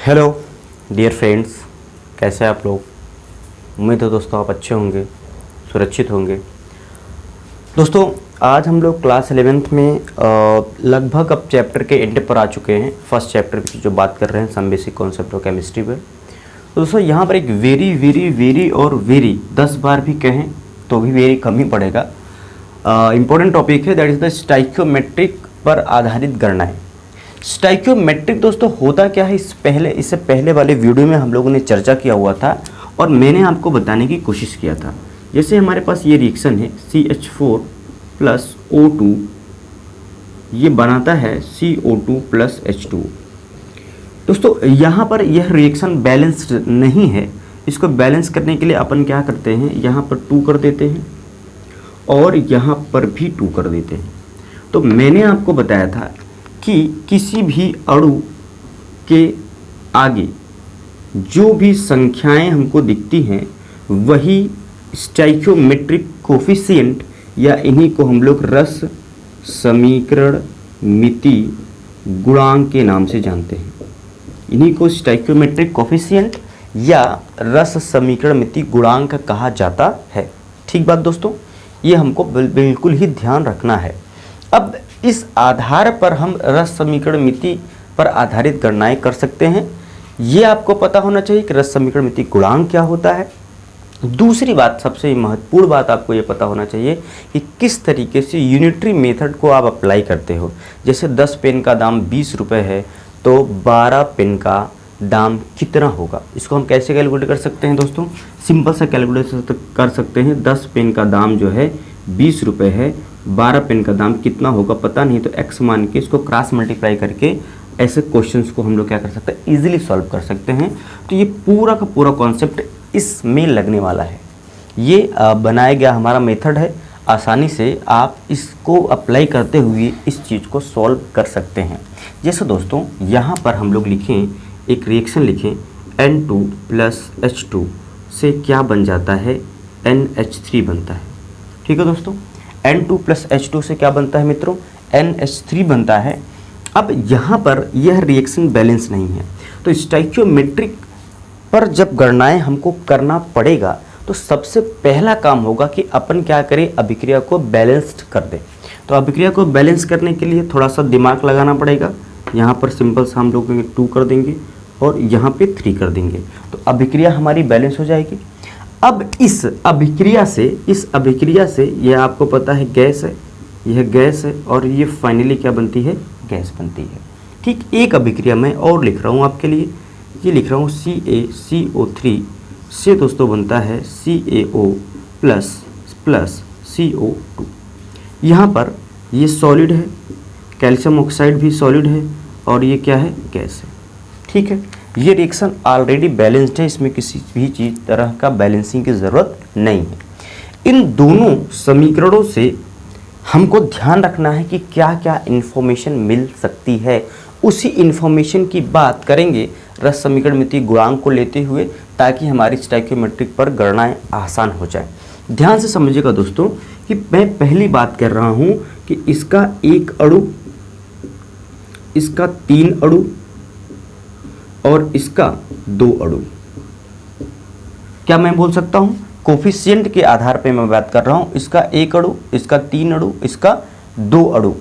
Hello dear friends, कैसे हैं आप लोग। उम्मीद है दोस्तों आप अच्छे होंगे, सुरक्षित होंगे। दोस्तों आज हम लोग क्लास 11th में लगभग अब चैप्टर के एंड पर आ चुके हैं। फर्स्ट चैप्टर की जो बात कर रहे हैं some basic concept of chemistry पर। तो दोस्तों यहाँ पर एक वेरी वेरी वेरी और वेरी 10 बार भी कहें तो भी वेरी कम ही पड़ेगा, इम्पोर्टेंट टॉपिक है, दैट इज़ द स्टाइकियोमेट्रिक पर आधारित गणनाएं। स्टाइकियोमेट्रिक दोस्तों होता क्या है, इससे पहले वाले वीडियो में हम लोगों ने चर्चा किया हुआ था और मैंने आपको बताने की कोशिश किया था। जैसे हमारे पास ये रिएक्शन है CH4 प्लस O2, ये बनाता है CO2 प्लस H2। दोस्तों यहाँ पर यह रिएक्शन बैलेंस्ड नहीं है। इसको बैलेंस करने के लिए अपन क्या करते हैं, यहाँ पर 2 कर देते हैं और यहाँ पर भी 2 कर देते हैं। तो मैंने आपको बताया था कि किसी भी अणु के आगे जो भी संख्याएं हमको दिखती हैं वही स्टाइकियोमेट्रिक कोफिशिएंट या इन्हीं को हम लोग रस समीकरण मिति गुणांक के नाम से जानते हैं। इन्हीं को स्टाइकियोमेट्रिक कोफिशिएंट या रस समीकरण मिति गुणांक कहा जाता है। ठीक बात दोस्तों, ये हमको बिल्कुल ही ध्यान रखना है। अब इस आधार पर हम रस समीकरण मिति पर आधारित गणनाएं कर सकते हैं। ये आपको पता होना चाहिए कि रस समीकरण मिति गुणांक क्या होता है। दूसरी बात, सबसे महत्वपूर्ण बात आपको ये पता होना चाहिए कि किस तरीके से यूनिटरी मेथड को आप अप्लाई करते हो। जैसे 10 पेन का दाम 20 रुपये है तो 12 पेन का दाम कितना होगा, इसको हम कैसे कैलकुलेट कर सकते हैं दोस्तों। सिंपल सा कैलकुलेट कर सकते हैं। 10 पेन का दाम जो है 20 रुपये है, 12 पेन का दाम कितना होगा पता नहीं तो x मान के इसको क्रॉस मल्टीप्लाई करके ऐसे क्वेश्चंस को हम लोग क्या कर सकते हैं, इजीली सॉल्व कर सकते हैं। तो ये पूरा का पूरा कॉन्सेप्ट इसमें लगने वाला है। ये बनाया गया हमारा मेथड है, आसानी से आप इसको अप्लाई करते हुए इस चीज़ को सॉल्व कर सकते हैं। जैसे दोस्तों यहाँ पर हम लोग लिखें, एक रिएक्शन लिखें N2 प्लस H2 से क्या बन जाता है, NH3 बनता है। ठीक है दोस्तों, N2 प्लस H2 से क्या बनता है मित्रों, NH3 बनता है। अब यहाँ पर यह रिएक्शन बैलेंस नहीं है तो स्टाइकियोमेट्रिक पर जब गणनाएं हमको करना पड़ेगा तो सबसे पहला काम होगा कि अपन क्या करें, अभिक्रिया को बैलेंस्ड कर दें। तो अभिक्रिया को बैलेंस करने के लिए थोड़ा सा दिमाग लगाना पड़ेगा। यहाँ पर सिंपल सा हम लोग 2 कर देंगे और यहाँ पे 3 कर देंगे तो अभिक्रिया हमारी बैलेंस हो जाएगी। अब इस अभिक्रिया से यह आपको पता है गैस है, यह गैस है और ये फाइनली क्या बनती है, गैस बनती है। ठीक एक अभिक्रिया मैं और लिख रहा हूँ आपके लिए, ये लिख रहा हूँ CaCO3 से दोस्तों बनता है CaO प्लस CO2। यहाँ पर ये सॉलिड है, कैल्शियम ऑक्साइड भी सॉलिड है और ये क्या है, गैस है। ठीक है, ये रिएक्शन ऑलरेडी बैलेंस्ड है, इसमें किसी भी तरह का बैलेंसिंग की ज़रूरत नहीं है। इन दोनों समीकरणों से हमको ध्यान रखना है कि क्या क्या इन्फॉर्मेशन मिल सकती है। उसी इन्फॉर्मेशन की बात करेंगे रस समीकरण मिति गुणांक को लेते हुए, ताकि हमारी स्टाइकियोमेट्रिक पर गणनाएं आसान हो जाए। ध्यान से समझिएगा दोस्तों कि मैं पहली बात कर रहा हूँ कि इसका 1 अणु, इसका 3 अणु और इसका 2 अणु। क्या मैं बोल सकता हूँ, कोफिशिएंट के आधार पे मैं बात कर रहा हूँ। इसका 1 अणु, इसका 3 अणु, इसका 2 अणु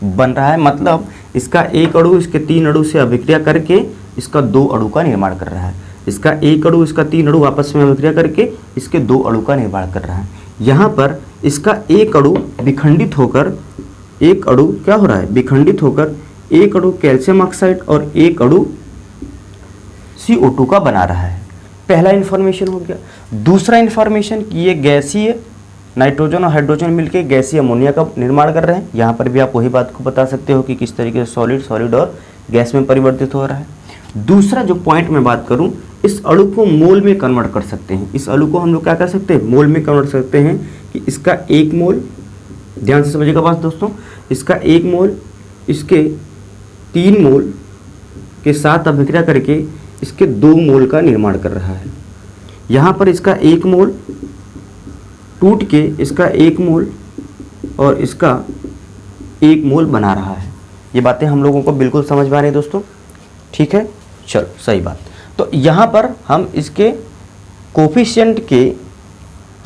बन रहा है। मतलब इसका 1 अणु इसके 3 अणु से अभिक्रिया करके इसका 2 अणु का निर्माण कर रहा है। इसका 1 अणु इसका 3 अणु आपस में अभिक्रिया करके इसके 2 अणु का निर्माण कर रहा है। यहाँ पर इसका 1 अणु विखंडित होकर, 1 अणु क्या हो रहा है, विखंडित होकर 1 अणु कैल्शियम ऑक्साइड और 1 अणु CO2 का बना रहा है। पहला इन्फॉर्मेशन हो गया। दूसरा इन्फॉर्मेशन ये गैसीय नाइट्रोजन और हाइड्रोजन मिलकर गैसीय अमोनिया का निर्माण कर रहे हैं। यहाँ पर भी आप वही बात को बता सकते हो कि किस तरीके से सॉलिड और गैस में परिवर्तित हो रहा है। दूसरा जो पॉइंट मैं बात करूँ, इस अणु को मोल में कन्वर्ट कर सकते हैं। इस अणु को हम लोग क्या कर सकते हैं, मोल में कन्वर्ट कर सकते हैं कि इसका 1 मोल, ध्यान से समझिएगा बात दोस्तों, इसका 1 मोल इसके 3 मोल के साथ अभिक्रिया करके इसके 2 मोल का निर्माण कर रहा है। यहाँ पर इसका 1 मोल टूट के इसका 1 मोल और इसका 1 मोल बना रहा है। ये बातें हम लोगों को बिल्कुल समझ में आ रही है दोस्तों, ठीक है। चलो सही बात। तो यहाँ पर हम इसके कोफिशिएंट के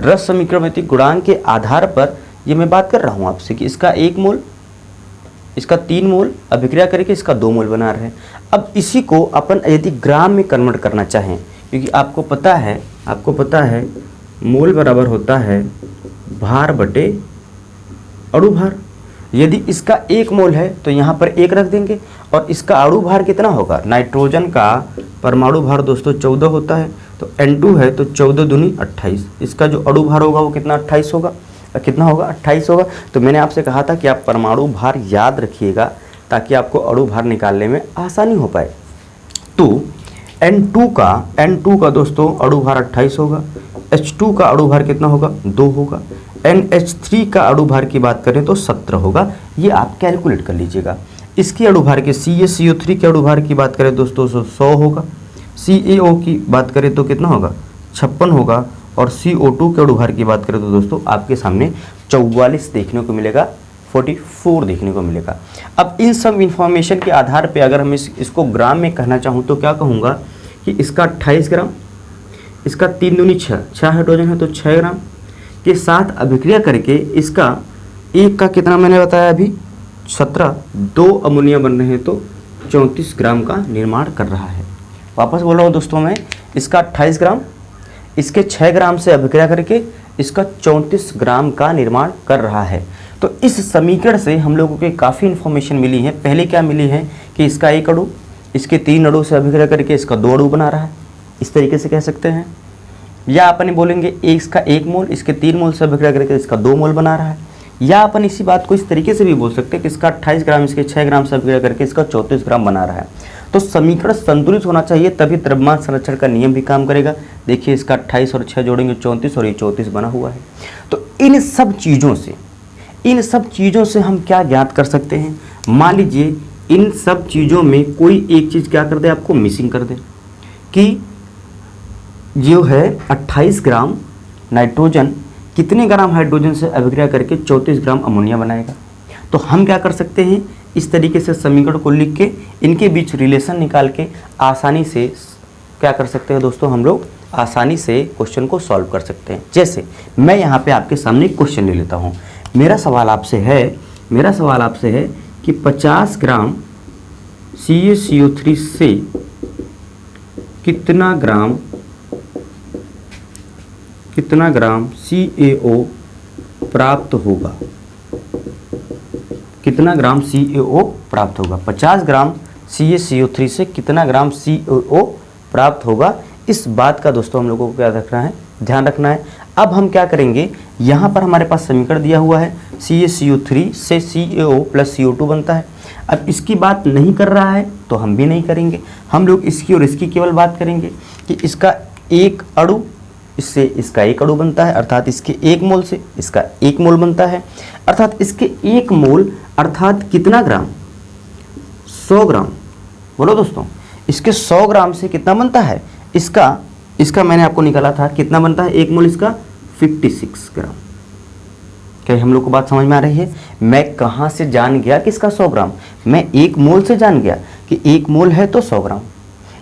रस समीकरण गुणांक के आधार पर ये मैं बात कर रहा हूँ आपसे कि इसका 1 मोल, इसका 3 मोल अभिक्रिया करके इसका 2 मोल बना रहे हैं। अब इसी को अपन यदि ग्राम में कन्वर्ट करना चाहें, क्योंकि आपको पता है मोल बराबर होता है भार बटे अणु भार। यदि इसका 1 मोल है तो यहाँ पर 1 रख देंगे, और इसका अणु भार कितना होगा, नाइट्रोजन का परमाणु भार दोस्तों 14 होता है, तो N2 है तो 14 दूनी 28। इसका जो अणु भार होगा वो कितना 28 होगा, कितना होगा 28 होगा। तो मैंने आपसे कहा था कि आप परमाणु भार याद रखिएगा ताकि आपको अणु भार निकालने में आसानी हो पाए। तो N2 का दोस्तों अणु भार 28 होगा, H2 का अणु भार कितना होगा 2 होगा, NH3 का अणु भार की बात करें तो 17 होगा। ये आप कैलकुलेट कर लीजिएगा। इसकी अणु भार के CaCO3 के अणु भार की बात करें दोस्तों 100 होगा, CaO की बात करें तो कितना होगा 56 होगा, और CO2 के अणु भार की बात करें तो दोस्तों आपके सामने 44 देखने को मिलेगा, 44 देखने को मिलेगा। अब इन सब इंफॉर्मेशन के आधार पे अगर हम इसको ग्राम में कहना चाहूँ तो क्या कहूँगा कि इसका 28 ग्राम, इसका 3 दूनी 6 हाइड्रोजन है तो 6 ग्राम के साथ अभिक्रिया करके इसका एक का कितना मैंने बताया अभी 17, 2 अमोनिया बन रहे हैं तो 34 ग्राम का निर्माण कर रहा है। वापस बोल रहा हूँ दोस्तों मैं, इसका 28 ग्राम, इसके 6 ग्राम से अभिक्रिया करके इसका 34 ग्राम का निर्माण कर रहा है। तो इस समीकरण से हम लोगों को काफ़ी इन्फॉर्मेशन मिली है। पहले क्या मिली है कि इसका 1 अणु, इसके 3 अणु से अभिक्रिया करके इसका 2 अणु बना रहा है, इस तरीके से कह सकते हैं। या अपन बोलेंगे इसका 1 मोल, इसके 3 मोल से अभिक्रिया करके इसका 2 मोल बना रहा है। या अपन इसी बात को इस तरीके से भी बोल सकते हैं कि इसका 28 ग्राम, इसके 6 ग्राम से अभिक्रिया करके इसका 34 ग्राम बना रहा है। तो समीकरण संतुलित होना चाहिए, तभी द्रव्यमान संरक्षण का नियम भी काम करेगा। देखिए इसका 28 और 6 जोड़ेंगे 34, और ये 34 बना हुआ है। तो इन सब चीज़ों से हम क्या ज्ञात कर सकते हैं। मान लीजिए इन सब चीज़ों में कोई एक चीज़ क्या कर दे, आपको मिसिंग कर दे कि जो है 28 ग्राम नाइट्रोजन कितने ग्राम हाइड्रोजन से अभिक्रिया करके 34 ग्राम अमोनिया बनाएगा। तो हम क्या कर सकते हैं, इस तरीके से समीकरण को लिख के इनके बीच रिलेशन निकाल के आसानी से क्या कर सकते हैं दोस्तों, हम लोग आसानी से क्वेश्चन को सॉल्व कर सकते हैं। जैसे मैं यहाँ पे आपके सामने क्वेश्चन ले लेता हूँ। मेरा सवाल आपसे है कि 50 ग्राम CaCO3 से कितना ग्राम CaO प्राप्त होगा, कितना ग्राम CaO प्राप्त होगा। 50 ग्राम CaCO3 से कितना ग्राम CaO प्राप्त होगा, इस बात का दोस्तों हम लोगों को क्या रखना है, ध्यान रखना है। अब हम क्या करेंगे, यहाँ पर हमारे पास समीकरण दिया हुआ है, CaCO3 से CaO प्लस CO2 बनता है। अब इसकी बात नहीं कर रहा है तो हम भी नहीं करेंगे, हम लोग इसकी और इसकी केवल बात करेंगे कि इसका 1 अणु, इससे इसका 1 अणु बनता है, अर्थात इसके 1 मोल से इसका 1 मोल बनता है, अर्थात इसके 1 मोल अर्थात कितना ग्राम, 100 ग्राम। बोलो दोस्तों, इसके 100 ग्राम से कितना बनता है, इसका मैंने आपको निकाला था कितना बनता है, 1 मोल इसका 56 ग्राम। क्या हम लोग को बात समझ में आ रही है। मैं कहाँ से जान गया कि इसका 100 ग्राम, मैं 1 मोल से जान गया कि 1 मोल है तो 100 ग्राम,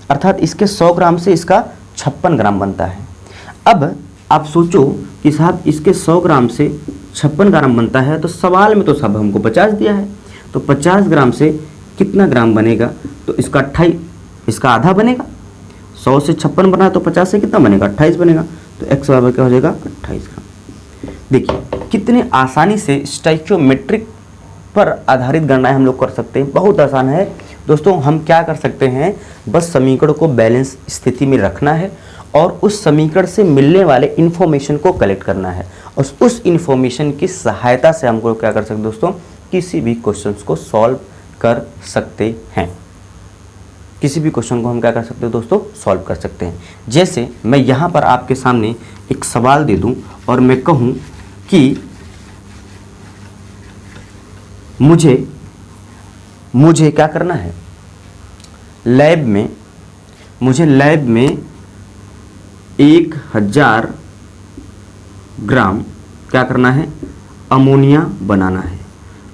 अर्थात इसके 100 ग्राम से इसका 56 ग्राम बनता है। अब आप सोचो कि साहब इसके 100 ग्राम से 56 ग्राम बनता है, तो सवाल में तो सब हमको 50 दिया है, तो 50 ग्राम से कितना ग्राम बनेगा, तो इसका 28, इसका आधा बनेगा। 100 से 56 बना तो 50 से कितना बनेगा, 28 बनेगा, तो x बराबर क्या हो जाएगा 28 ग्राम। देखिए कितने आसानी से स्टोइकियोमेट्रिक पर आधारित गणनाएं हम लोग कर सकते हैं, बहुत आसान है दोस्तों। हम क्या कर सकते हैं, बस समीकरण को बैलेंस स्थिति में रखना है और उस समीकरण से मिलने वाले इन्फॉर्मेशन को कलेक्ट करना है, और उस इन्फॉर्मेशन की सहायता से हमको क्या कर सकते हैं दोस्तों, किसी भी क्वेश्चंस को सॉल्व कर सकते हैं। किसी भी क्वेश्चन को हम क्या कर सकते हैं दोस्तों, सॉल्व कर सकते हैं। जैसे मैं यहाँ पर आपके सामने एक सवाल दे दूँ और मैं कहूँ कि मुझे क्या करना है, मुझे लैब में 1000 ग्राम क्या करना है, अमोनिया बनाना है।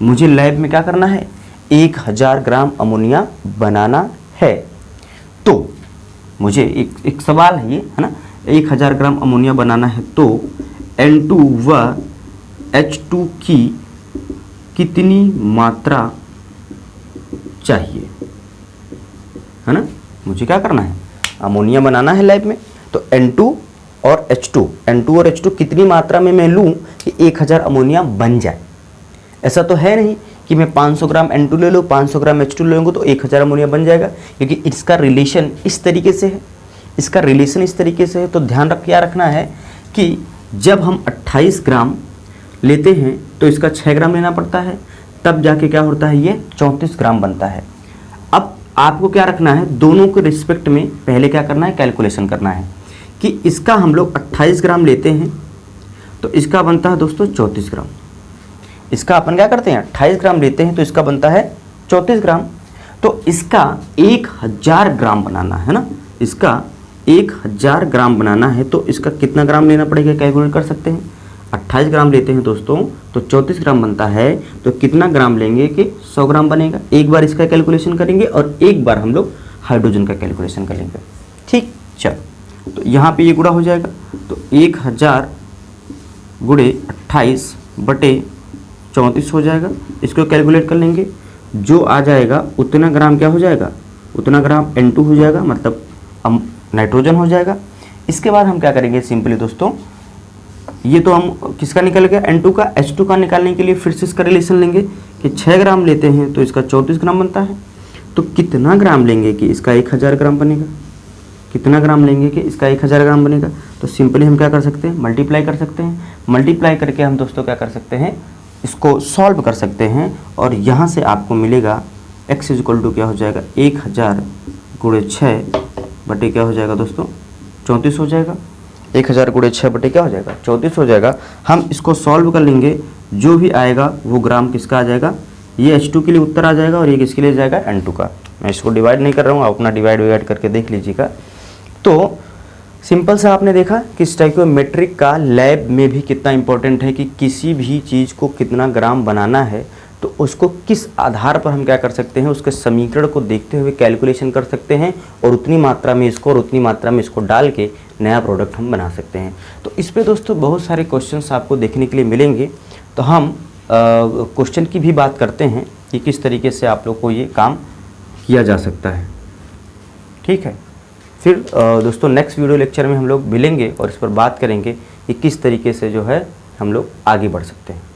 मुझे लैब में क्या करना है, 1000 ग्राम अमोनिया बनाना है। तो मुझे एक सवाल है ये, है ना, 1000 ग्राम अमोनिया बनाना है तो N2 व H2 की कितनी मात्रा चाहिए, है ना। मुझे क्या करना है, अमोनिया बनाना है लैब में, तो N2 और H2 कितनी मात्रा में मैं लूँ कि 1000 अमोनिया बन जाए। ऐसा तो है नहीं कि मैं 500 ग्राम N2 ले लूँ, 500 ग्राम H2 ले लूँगा तो 1000 अमोनिया बन जाएगा, क्योंकि इसका रिलेशन इस तरीके से है। तो ध्यान क्या रखना है कि जब हम 28 ग्राम लेते हैं तो इसका 6 ग्राम लेना पड़ता है, तब जाके क्या होता है, ये 34 ग्राम बनता है। अब आपको क्या रखना है, दोनों के रिस्पेक्ट में पहले क्या करना है, कैलकुलेशन करना है कि इसका हम लोग 28 ग्राम लेते हैं तो इसका बनता है दोस्तों 34 ग्राम। इसका अपन क्या करते हैं, 28 ग्राम लेते हैं तो इसका बनता है 34 ग्राम। तो इसका 1000 ग्राम बनाना है ना, इसका 1000 ग्राम बनाना है तो इसका कितना ग्राम लेना पड़ेगा, कैलकुलेट कर सकते हैं। 28 ग्राम लेते हैं दोस्तों तो 34 ग्राम बनता है, तो कितना ग्राम लेंगे कि 100 ग्राम बनेगा। एक बार इसका कैलकुलेशन करेंगे और एक बार हम लोग हाइड्रोजन का कैलकुलेशन करेंगे। ठीक, चलो तो यहाँ पे ये गुणा हो जाएगा, तो 1000 गुणे 28 बटे 34 हो जाएगा। इसको कैलकुलेट कर लेंगे, जो आ जाएगा उतना ग्राम क्या हो जाएगा, उतना ग्राम N2 हो जाएगा, मतलब नाइट्रोजन हो जाएगा। इसके बाद हम क्या करेंगे, सिंपली दोस्तों ये तो हम किसका निकल गया, N2 का, H2 का निकालने के लिए फिर से इसका रिलेशन लेंगे कि 6 ग्राम लेते हैं तो इसका 34 ग्राम बनता है। तो कितना ग्राम लेंगे कि इसका 1000 ग्राम बनेगा, कितना ग्राम लेंगे कि इसका 1000 ग्राम बनेगा। तो सिंपली हम क्या कर सकते हैं, मल्टीप्लाई कर सकते हैं। मल्टीप्लाई करके हम दोस्तों क्या कर सकते हैं, इसको सॉल्व कर सकते हैं और यहाँ से आपको मिलेगा x इक्वल टू क्या हो जाएगा, 1000 गुणे 6 बटे क्या हो जाएगा दोस्तों, 34 हो जाएगा। 1000 गुणे 6 बटे क्या हो जाएगा, 34 हो जाएगा। हम इसको सॉल्व कर लेंगे, जो भी आएगा वो ग्राम किसका आ जाएगा, ये H2 के लिए उत्तर आ जाएगा और ये किसके लिए जाएगा, N2 का। मैं इसको डिवाइड नहीं कर रहा हूँ, आप अपना डिवाइड करके देख लीजिएगा। तो सिंपल सा आपने देखा कि स्टोइकियोमेट्रिक का लैब में भी कितना इंपॉर्टेंट है कि किसी भी चीज़ को कितना ग्राम बनाना है तो उसको किस आधार पर हम क्या कर सकते हैं, उसके समीकरण को देखते हुए कैलकुलेशन कर सकते हैं और उतनी मात्रा में इसको और उतनी मात्रा में इसको डाल के नया प्रोडक्ट हम बना सकते हैं। तो इस पे दोस्तों बहुत सारे क्वेश्चंस आपको देखने के लिए मिलेंगे, तो हम क्वेश्चन की भी बात करते हैं कि किस तरीके से आप लोग को ये काम किया जा सकता है। ठीक है, फिर दोस्तों नेक्स्ट वीडियो लेक्चर में हम लोग मिलेंगे और इस पर बात करेंगे कि किस तरीके से जो है हम लोग आगे बढ़ सकते हैं।